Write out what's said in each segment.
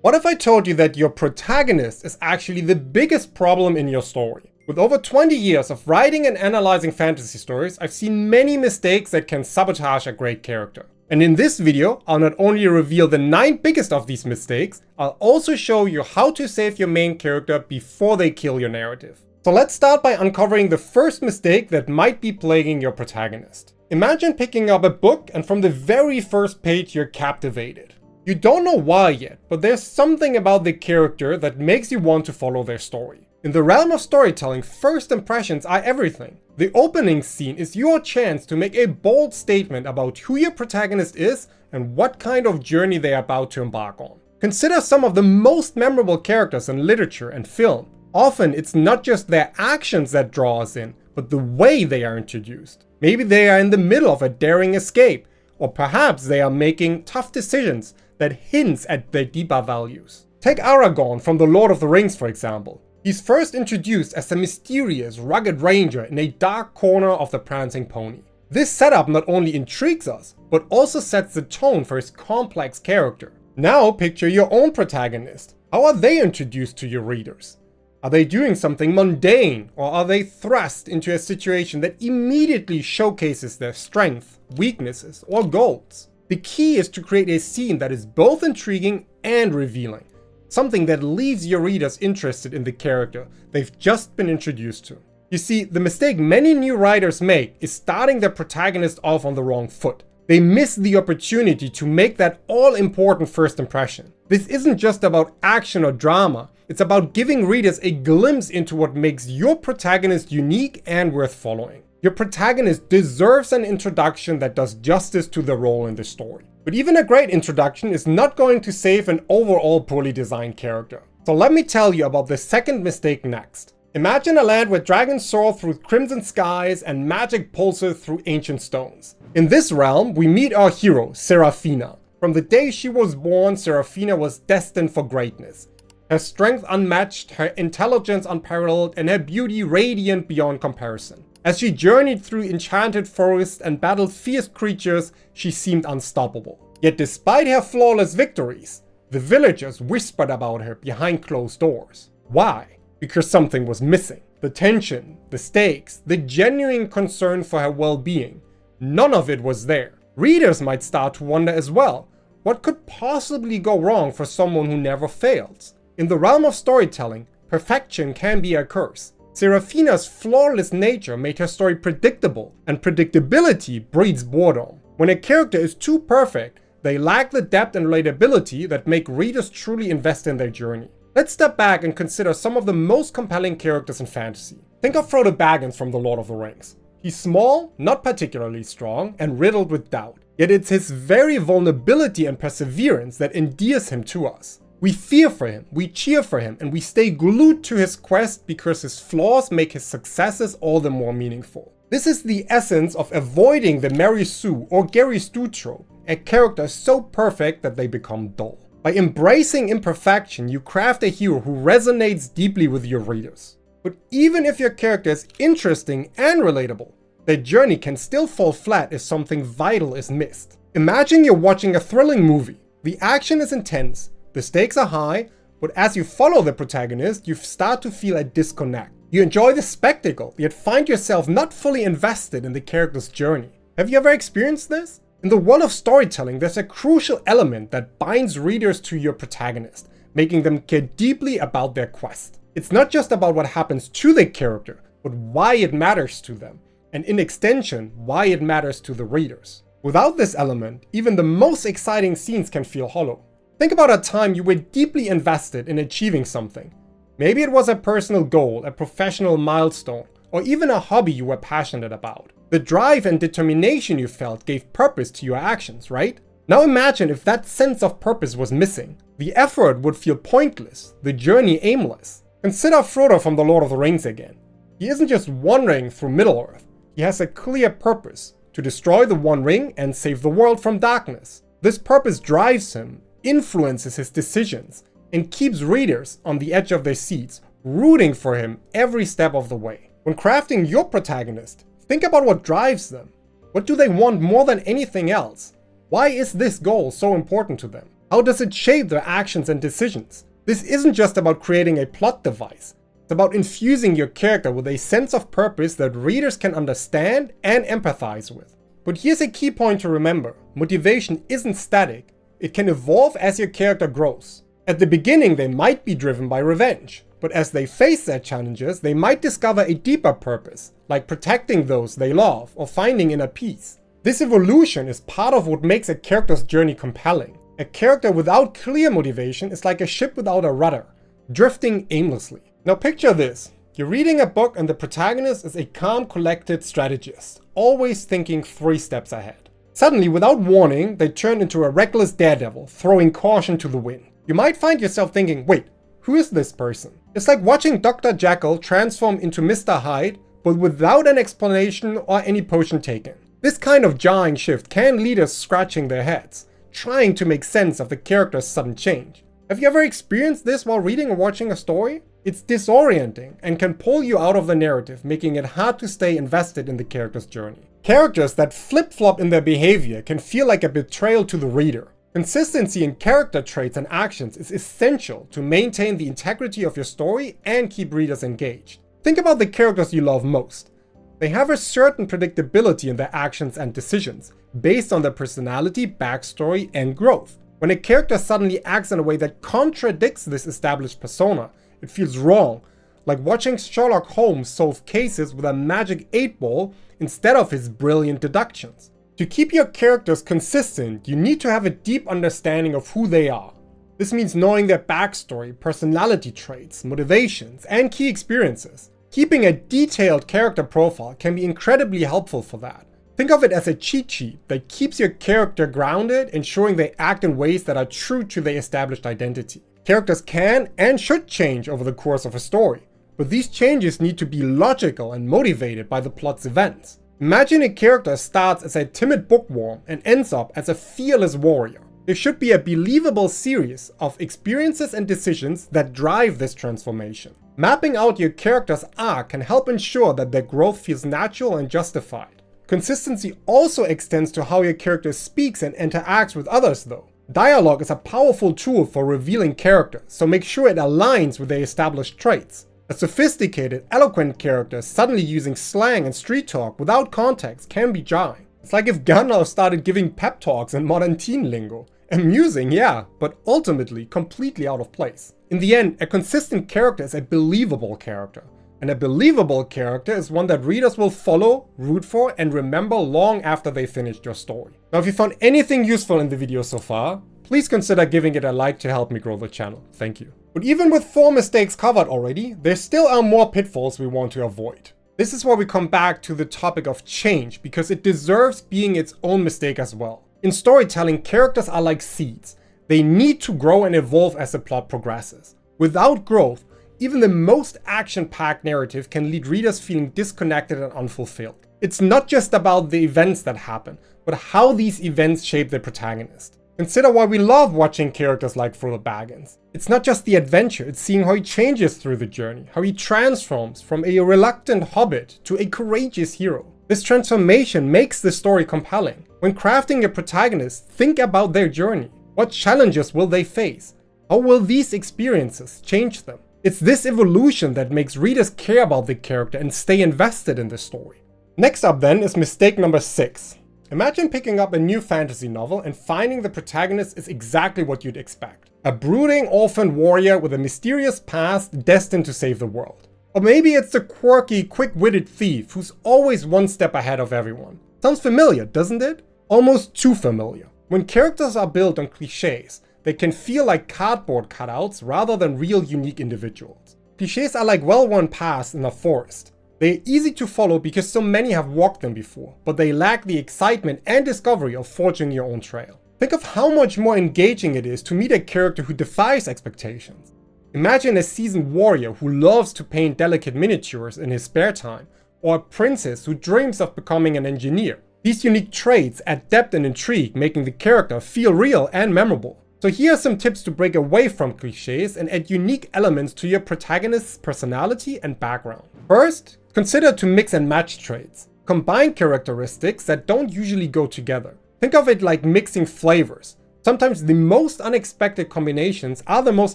What if I told you that your protagonist is actually the biggest problem in your story? With over 20 years of writing and analyzing fantasy stories, I've seen many mistakes that can sabotage a great character. And in this video, I'll not only reveal the 9 biggest of these mistakes, I'll also show you how to save your main character before they kill your narrative. So let's start by uncovering the first mistake that might be plaguing your protagonist. Imagine picking up a book and from the very first page you're captivated. You don't know why yet, but there's something about the character that makes you want to follow their story. In the realm of storytelling, first impressions are everything. The opening scene is your chance to make a bold statement about who your protagonist is and what kind of journey they are about to embark on. Consider some of the most memorable characters in literature and film. Often it's not just their actions that draw us in, but the way they are introduced. Maybe they are in the middle of a daring escape, or perhaps they are making tough decisions that hints at their deeper values. Take Aragorn from The Lord of the Rings, for example. He's first introduced as a mysterious, rugged ranger in a dark corner of the Prancing Pony. This setup not only intrigues us, but also sets the tone for his complex character. Now picture your own protagonist. How are they introduced to your readers? Are they doing something mundane, or are they thrust into a situation that immediately showcases their strengths, weaknesses, or goals? The key is to create a scene that is both intriguing and revealing. Something that leaves your readers interested in the character they've just been introduced to. You see, the mistake many new writers make is starting their protagonist off on the wrong foot. They miss the opportunity to make that all-important first impression. This isn't just about action or drama, it's about giving readers a glimpse into what makes your protagonist unique and worth following. Your protagonist deserves an introduction that does justice to the role in the story. But even a great introduction is not going to save an overall poorly designed character. So let me tell you about the second mistake next. Imagine a land where dragons soar through crimson skies and magic pulses through ancient stones. In this realm, we meet our hero, Seraphina. From the day she was born, Seraphina was destined for greatness. Her strength unmatched, her intelligence unparalleled, and her beauty radiant beyond comparison. As she journeyed through enchanted forests and battled fierce creatures, she seemed unstoppable. Yet despite her flawless victories, the villagers whispered about her behind closed doors. Why? Because something was missing. The tension, the stakes, the genuine concern for her well-being. None of it was there. Readers might start to wonder as well, what could possibly go wrong for someone who never fails? In the realm of storytelling, perfection can be a curse. Seraphina's flawless nature made her story predictable, and predictability breeds boredom. When a character is too perfect, they lack the depth and relatability that make readers truly invest in their journey. Let's step back and consider some of the most compelling characters in fantasy. Think of Frodo Baggins from The Lord of the Rings. He's small, not particularly strong, and riddled with doubt. Yet it's his very vulnerability and perseverance that endears him to us. We fear for him, we cheer for him, and we stay glued to his quest because his flaws make his successes all the more meaningful. This is the essence of avoiding the Mary Sue or Gary Stu trope, a character so perfect that they become dull. By embracing imperfection, you craft a hero who resonates deeply with your readers. But even if your character is interesting and relatable, their journey can still fall flat if something vital is missed. Imagine you're watching a thrilling movie. The action is intense, the stakes are high, but as you follow the protagonist, you start to feel a disconnect. You enjoy the spectacle, yet find yourself not fully invested in the character's journey. Have you ever experienced this? In the world of storytelling, there's a crucial element that binds readers to your protagonist, making them care deeply about their quest. It's not just about what happens to the character, but why it matters to them, and in extension, why it matters to the readers. Without this element, even the most exciting scenes can feel hollow. Think about a time you were deeply invested in achieving something. Maybe it was a personal goal, a professional milestone, or even a hobby you were passionate about. The drive and determination you felt gave purpose to your actions, right? Now imagine if that sense of purpose was missing. The effort would feel pointless, the journey aimless. Consider Frodo from The Lord of the Rings again. He isn't just wandering through Middle-earth. He has a clear purpose, to destroy the One Ring and save the world from darkness. This purpose drives him, influences his decisions, and keeps readers on the edge of their seats, rooting for him every step of the way. When crafting your protagonist, think about what drives them. What do they want more than anything else? Why is this goal so important to them? How does it shape their actions and decisions? This isn't just about creating a plot device. It's about infusing your character with a sense of purpose that readers can understand and empathize with. But here's a key point to remember. Motivation isn't static. It can evolve as your character grows. At the beginning, they might be driven by revenge, but as they face their challenges, they might discover a deeper purpose, like protecting those they love or finding inner peace. This evolution is part of what makes a character's journey compelling. A character without clear motivation is like a ship without a rudder, drifting aimlessly. Now picture this. You're reading a book and the protagonist is a calm, collected strategist, always thinking 3 steps ahead. Suddenly, without warning, they turn into a reckless daredevil, throwing caution to the wind. You might find yourself thinking, wait, who is this person? It's like watching Dr. Jekyll transform into Mr. Hyde, but without an explanation or any potion taken. This kind of jarring shift can lead us scratching their heads, trying to make sense of the character's sudden change. Have you ever experienced this while reading or watching a story? It's disorienting and can pull you out of the narrative, making it hard to stay invested in the character's journey. Characters that flip-flop in their behavior can feel like a betrayal to the reader. Consistency in character traits and actions is essential to maintain the integrity of your story and keep readers engaged. Think about the characters you love most. They have a certain predictability in their actions and decisions, based on their personality, backstory, and growth. When a character suddenly acts in a way that contradicts this established persona, it feels wrong, like watching Sherlock Holmes solve cases with a magic 8-ball instead of his brilliant deductions. To keep your characters consistent, you need to have a deep understanding of who they are. This means knowing their backstory, personality traits, motivations, and key experiences. Keeping a detailed character profile can be incredibly helpful for that. Think of it as a cheat sheet that keeps your character grounded, ensuring they act in ways that are true to their established identity. Characters can and should change over the course of a story, but these changes need to be logical and motivated by the plot's events. Imagine a character starts as a timid bookworm and ends up as a fearless warrior. There should be a believable series of experiences and decisions that drive this transformation. Mapping out your character's arc can help ensure that their growth feels natural and justified. Consistency also extends to how your character speaks and interacts with others though. Dialogue is a powerful tool for revealing character, so make sure it aligns with their established traits. A sophisticated, eloquent character suddenly using slang and street talk without context can be jarring. It's like if Gandalf started giving pep talks in modern teen lingo. Amusing, yeah, but ultimately completely out of place. In the end, a consistent character is a believable character. And a believable character is one that readers will follow, root for, and remember long after they finished your story. Now, if you found anything useful in the video so far, please consider giving it a like to help me grow the channel. Thank you. But even with 4 mistakes covered already, there still are more pitfalls we want to avoid. This is where we come back to the topic of change, because it deserves being its own mistake as well. In storytelling, characters are like seeds. They need to grow and evolve as the plot progresses. Without growth, even the most action-packed narrative can lead readers feeling disconnected and unfulfilled. It's not just about the events that happen, but how these events shape the protagonist. Consider why we love watching characters like Frodo Baggins. It's not just the adventure, it's seeing how he changes through the journey, how he transforms from a reluctant hobbit to a courageous hero. This transformation makes the story compelling. When crafting a protagonist, think about their journey. What challenges will they face? How will these experiences change them? It's this evolution that makes readers care about the character and stay invested in the story. Next up then is mistake number 6. Imagine picking up a new fantasy novel and finding the protagonist is exactly what you'd expect. A brooding orphan warrior with a mysterious past destined to save the world. Or maybe it's the quirky, quick-witted thief who's always one step ahead of everyone. Sounds familiar, doesn't it? Almost too familiar. When characters are built on cliches, they can feel like cardboard cutouts rather than real unique individuals. Cliches are like well-worn paths in a forest. They're easy to follow because so many have walked them before, but they lack the excitement and discovery of forging your own trail. Think of how much more engaging it is to meet a character who defies expectations. Imagine a seasoned warrior who loves to paint delicate miniatures in his spare time, or a princess who dreams of becoming an engineer. These unique traits add depth and intrigue, making the character feel real and memorable. So here are some tips to break away from cliches and add unique elements to your protagonist's personality and background. First, consider to mix and match traits. Combine characteristics that don't usually go together. Think of it like mixing flavors. Sometimes the most unexpected combinations are the most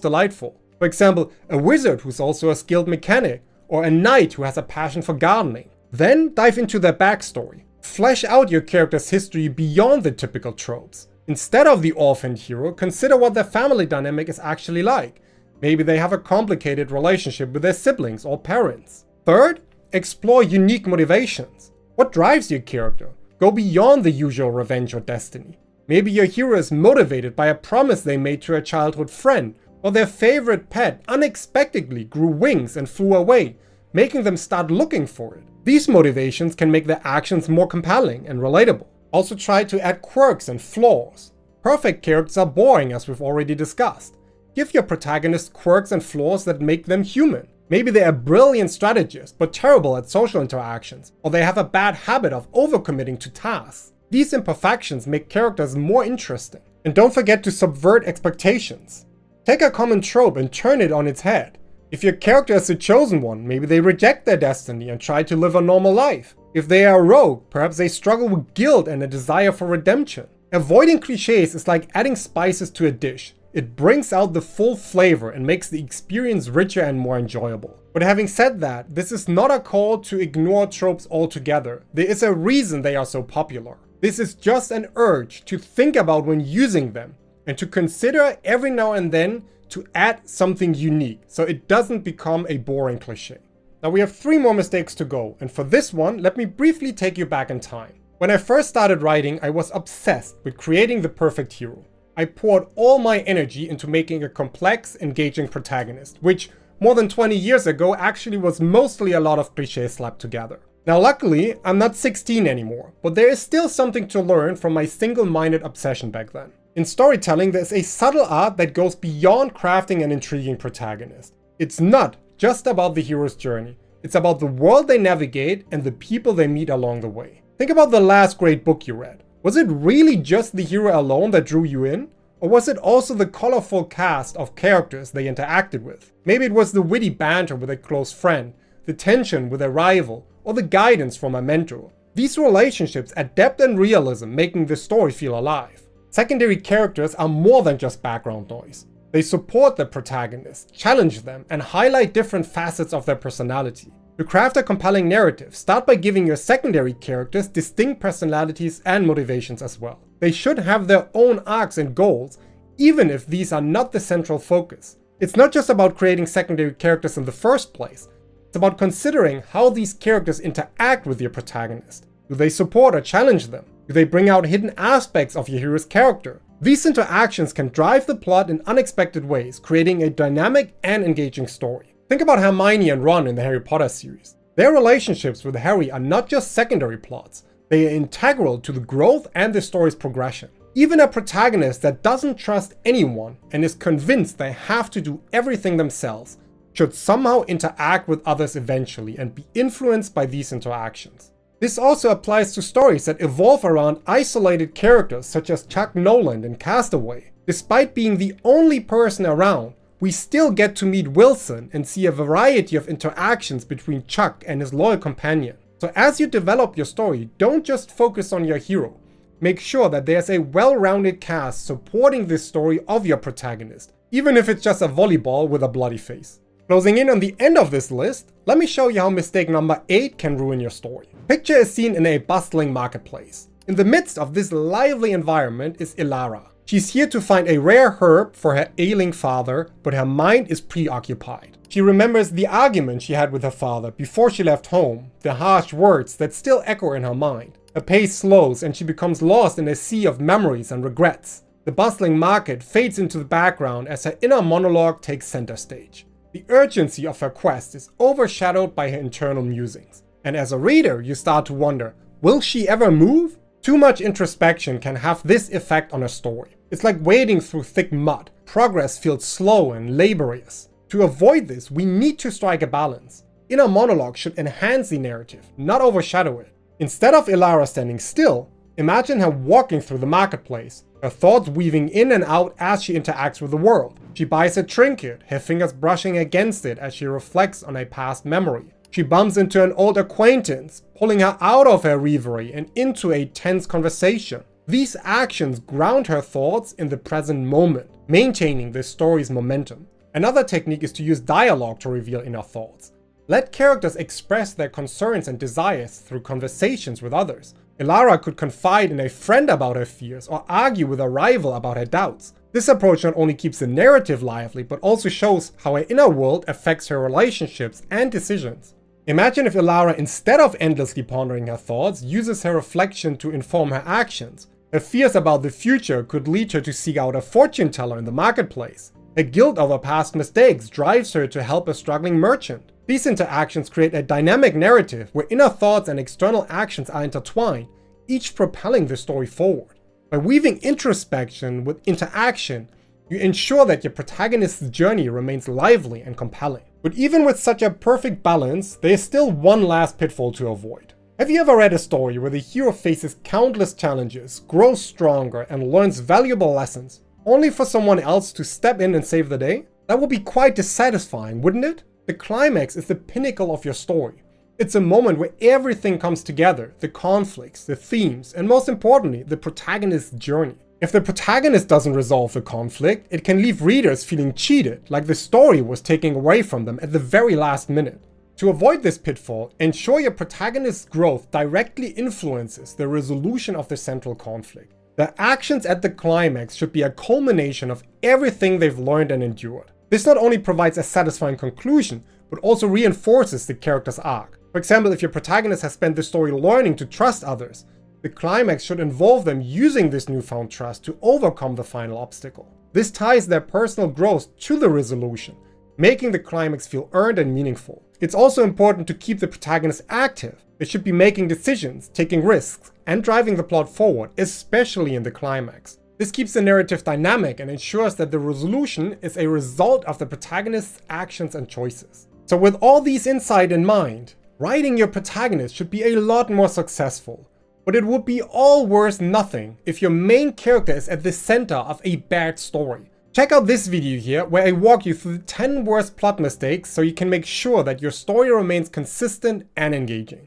delightful. For example, a wizard who's also a skilled mechanic, or a knight who has a passion for gardening. Then dive into their backstory. Flesh out your character's history beyond the typical tropes. Instead of the orphaned hero, consider what their family dynamic is actually like. Maybe they have a complicated relationship with their siblings or parents. Third, explore unique motivations. What drives your character? Go beyond the usual revenge or destiny. Maybe your hero is motivated by a promise they made to a childhood friend, or their favorite pet unexpectedly grew wings and flew away, making them start looking for it. These motivations can make their actions more compelling and relatable. Also try to add quirks and flaws. Perfect characters are boring, as we've already discussed. Give your protagonist quirks and flaws that make them human. Maybe they are brilliant strategists, but terrible at social interactions, or they have a bad habit of overcommitting to tasks. These imperfections make characters more interesting. And don't forget to subvert expectations. Take a common trope and turn it on its head. If your character is the chosen one, maybe they reject their destiny and try to live a normal life. If they are a rogue, perhaps they struggle with guilt and a desire for redemption. Avoiding cliches is like adding spices to a dish. It brings out the full flavor and makes the experience richer and more enjoyable. But having said that, this is not a call to ignore tropes altogether. There is a reason they are so popular. This is just an urge to think about when using them, and to consider every now and then to add something unique, so it doesn't become a boring cliche. Now we have 3 more mistakes to go, and for this one, let me briefly take you back in time. When I first started writing, I was obsessed with creating the perfect hero. I poured all my energy into making a complex, engaging protagonist, which more than 20 years ago actually was mostly a lot of cliches slapped together. Now luckily, I'm not 16 anymore, but there is still something to learn from my single-minded obsession back then. In storytelling, there's a subtle art that goes beyond crafting an intriguing protagonist. It's not just about the hero's journey. It's about the world they navigate and the people they meet along the way. Think about the last great book you read. Was it really just the hero alone that drew you in? Or was it also the colorful cast of characters they interacted with? Maybe it was the witty banter with a close friend, the tension with a rival, or the guidance from a mentor. These relationships add depth and realism, making the story feel alive. Secondary characters are more than just background noise. They support the protagonist, challenge them, and highlight different facets of their personality. To craft a compelling narrative, start by giving your secondary characters distinct personalities and motivations as well. They should have their own arcs and goals, even if these are not the central focus. It's not just about creating secondary characters in the first place. It's about considering how these characters interact with your protagonist. Do they support or challenge them? Do they bring out hidden aspects of your hero's character? These interactions can drive the plot in unexpected ways, creating a dynamic and engaging story. Think about Hermione and Ron in the Harry Potter series. Their relationships with Harry are not just secondary plots, they are integral to the growth and the story's progression. Even a protagonist that doesn't trust anyone and is convinced they have to do everything themselves should somehow interact with others eventually and be influenced by these interactions. This also applies to stories that evolve around isolated characters such as Chuck Noland in Castaway. Despite being the only person around, we still get to meet Wilson and see a variety of interactions between Chuck and his loyal companion. So as you develop your story, don't just focus on your hero. Make sure that there's a well-rounded cast supporting this story of your protagonist, even if it's just a volleyball with a bloody face. Closing in on the end of this list, let me show you how mistake number 8 can ruin your story. Picture a scene in a bustling marketplace. In the midst of this lively environment is Ilara. She's here to find a rare herb for her ailing father, but her mind is preoccupied. She remembers the argument she had with her father before she left home, the harsh words that still echo in her mind. Her pace slows and she becomes lost in a sea of memories and regrets. The bustling market fades into the background as her inner monologue takes center stage. The urgency of her quest is overshadowed by her internal musings. And as a reader, you start to wonder, will she ever move? Too much introspection can have this effect on a story. It's like wading through thick mud. Progress feels slow and laborious. To avoid this, we need to strike a balance. Inner monologue should enhance the narrative, not overshadow it. Instead of Ilara standing still, imagine her walking through the marketplace, her thoughts weaving in and out as she interacts with the world. She buys a trinket, her fingers brushing against it as she reflects on a past memory. She bumps into an old acquaintance, pulling her out of her reverie and into a tense conversation. These actions ground her thoughts in the present moment, maintaining the story's momentum. Another technique is to use dialogue to reveal inner thoughts. Let characters express their concerns and desires through conversations with others. Elara could confide in a friend about her fears or argue with a rival about her doubts. This approach not only keeps the narrative lively, but also shows how her inner world affects her relationships and decisions. Imagine if Elara, instead of endlessly pondering her thoughts, uses her reflection to inform her actions. Her fears about the future could lead her to seek out a fortune teller in the marketplace. Her guilt over past mistakes drives her to help a struggling merchant. These interactions create a dynamic narrative where inner thoughts and external actions are intertwined, each propelling the story forward. By weaving introspection with interaction, you ensure that your protagonist's journey remains lively and compelling. But even with such a perfect balance, there is still one last pitfall to avoid. Have you ever read a story where the hero faces countless challenges, grows stronger, and learns valuable lessons, only for someone else to step in and save the day? That would be quite dissatisfying, wouldn't it? The climax is the pinnacle of your story. It's a moment where everything comes together, the conflicts, the themes, and most importantly, the protagonist's journey. If the protagonist doesn't resolve the conflict, it can leave readers feeling cheated, like the story was taken away from them at the very last minute. To avoid this pitfall, ensure your protagonist's growth directly influences the resolution of the central conflict. Their actions at the climax should be a culmination of everything they've learned and endured. This not only provides a satisfying conclusion, but also reinforces the character's arc. For example, if your protagonist has spent the story learning to trust others, the climax should involve them using this newfound trust to overcome the final obstacle. This ties their personal growth to the resolution, making the climax feel earned and meaningful. It's also important to keep the protagonist active. They should be making decisions, taking risks, and driving the plot forward, especially in the climax. This keeps the narrative dynamic and ensures that the resolution is a result of the protagonist's actions and choices. So with all these insights in mind, writing your protagonist should be a lot more successful. But it would be all worth nothing if your main character is at the center of a bad story. Check out this video here where I walk you through the 10 worst plot mistakes so you can make sure that your story remains consistent and engaging.